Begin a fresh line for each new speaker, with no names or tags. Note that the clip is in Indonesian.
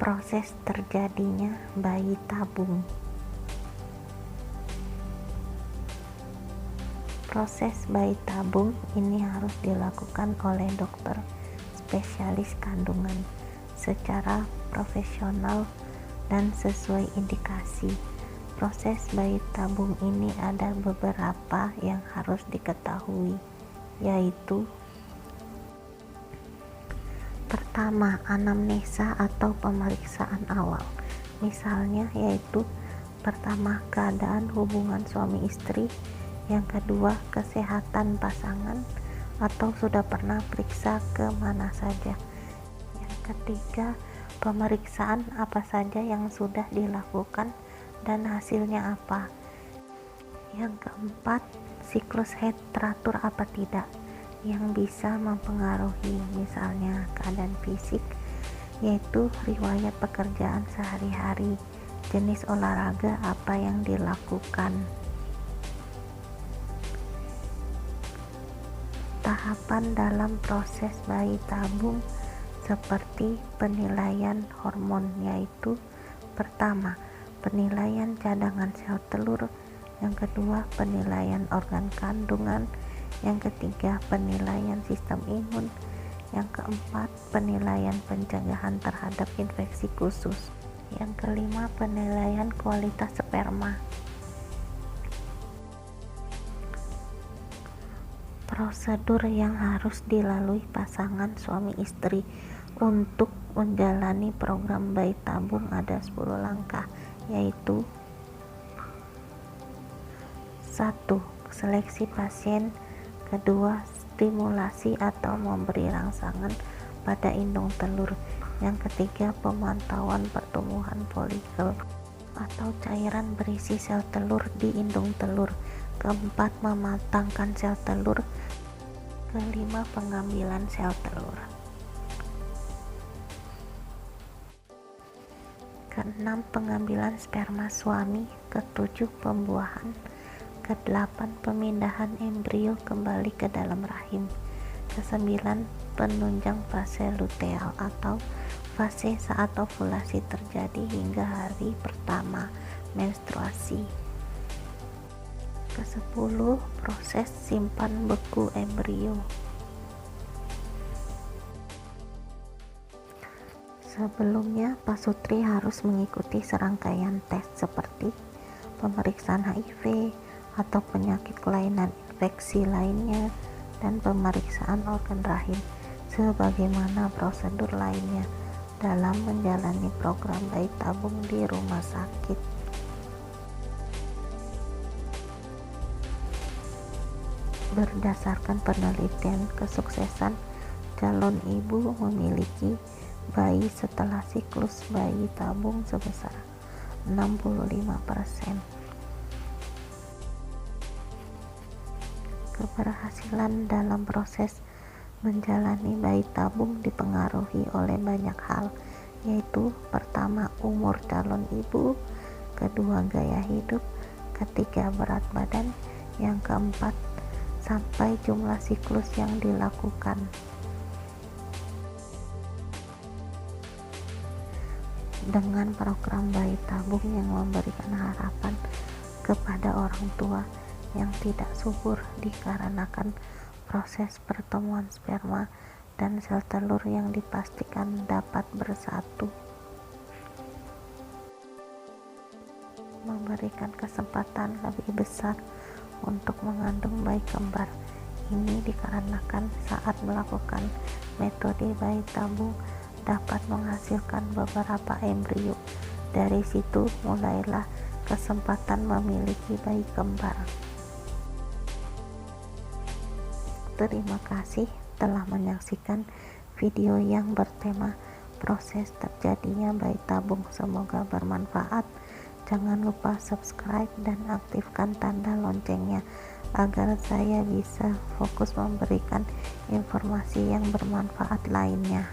Proses terjadinya bayi tabung. Proses bayi tabung ini harus dilakukan oleh dokter spesialis kandungan secara profesional dan sesuai indikasi. Proses bayi tabung ini ada beberapa yang harus diketahui, yaitu pertama, anamnesa atau pemeriksaan awal. Misalnya yaitu pertama, keadaan hubungan suami istri, yang kedua, kesehatan pasangan atau sudah pernah periksa ke mana saja, yang ketiga, pemeriksaan apa saja yang sudah dilakukan dan hasilnya apa, yang keempat, siklus haid teratur apa tidak yang bisa mempengaruhi, misalnya keadaan fisik, yaitu riwayat pekerjaan sehari-hari, jenis olahraga apa yang dilakukan, tahapan dalam proses bayi tabung seperti penilaian hormon, yaitu pertama, penilaian cadangan sel telur, yang kedua, penilaian organ kandungan, yang ketiga, penilaian sistem imun, yang keempat, penilaian pencegahan terhadap infeksi khusus, yang kelima, penilaian kualitas sperma. Prosedur yang harus dilalui pasangan suami istri untuk menjalani program bayi tabung ada 10 langkah, yaitu 1. Seleksi pasien, kedua, stimulasi atau memberi rangsangan pada indung telur, yang ketiga, pemantauan pertumbuhan folikel atau cairan berisi sel telur di indung telur, keempat, mematangkan sel telur, kelima, pengambilan sel telur, keenam, pengambilan sperma suami, ketujuh, pembuahan, kedelapan, pemindahan embrio kembali ke dalam rahim, kesembilan, penunjang fase luteal atau fase saat ovulasi terjadi hingga hari pertama menstruasi, ke-10, proses simpan beku embrio. Sebelumnya, pasutri harus mengikuti serangkaian tes seperti pemeriksaan HIV atau penyakit kelainan infeksi lainnya dan pemeriksaan organ rahim sebagaimana prosedur lainnya dalam menjalani program bayi tabung di rumah sakit. Berdasarkan penelitian, kesuksesan calon ibu memiliki bayi setelah siklus bayi tabung sebesar 65%. Keberhasilan dalam proses menjalani bayi tabung dipengaruhi oleh banyak hal, yaitu pertama, umur calon ibu, kedua, gaya hidup, ketiga, berat badan, yang keempat, sampai jumlah siklus yang dilakukan. Dengan program bayi tabung yang memberikan harapan kepada orang tua yang tidak subur dikarenakan proses pertemuan sperma dan sel telur yang dipastikan dapat bersatu, memberikan kesempatan lebih besar untuk mengandung bayi kembar. Ini dikarenakan saat melakukan metode bayi tabung dapat menghasilkan beberapa embrio. Dari situ mulailah kesempatan memiliki bayi kembar. Terima kasih telah menyaksikan video yang bertema proses terjadinya bayi tabung. Semoga bermanfaat. Jangan lupa subscribe dan aktifkan tanda loncengnya agar saya bisa fokus memberikan informasi yang bermanfaat lainnya.